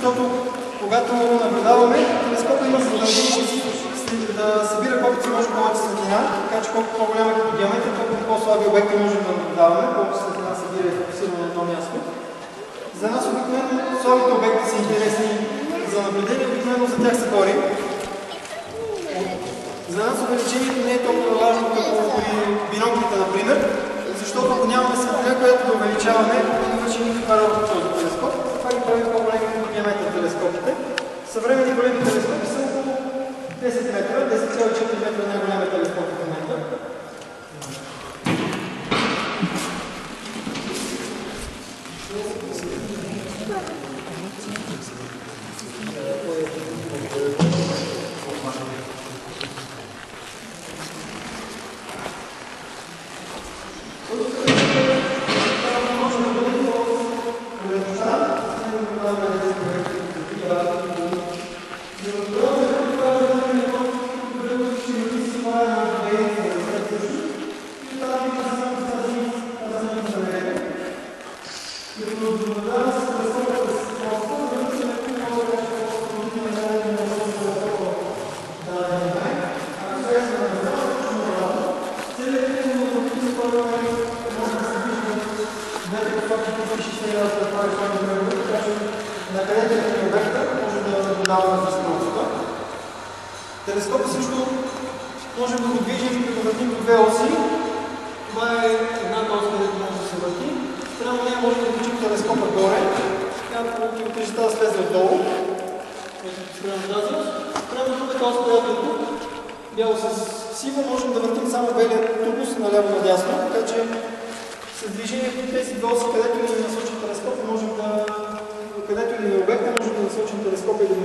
защото когато наблюдаваме, телескопът има задължение да събира колкото се може повече светлина, така че колкото по-голяма като диаметър, толкова по-слаби обекти можем да наблюдаваме, колкото светлина събира и фокусира на едно място. За нас обикновено слабите обекти са интересни за наблюдение, обикновено за тях се борим. За нас увеличението не е толкова важно като при биноклите, например, защото ако нямаме светлина, която да увеличаваме, не върши никаква работа този телескоп. Това ги прави по-големи като диаметър телескопите. Съвременни големи телескопи са около 10 метра, 10,4 метра е най-големия телескоп в момента. Телескопа също можем да го движим като въртим по две оси. Това е едната ос, където може да се върти. Спрямо нея може да качим телескопа горе. Така тежестта да слезе отдолу. Спрямо тази ос. Спрямо другата ос, която е тук, бяло с сиво, можем да въртим само белия тубус наляво-надясно. Така че с движение по тези две оси, където ни насочим телескопа, можем да... където и да е обекта, можем да насочим телескопа и да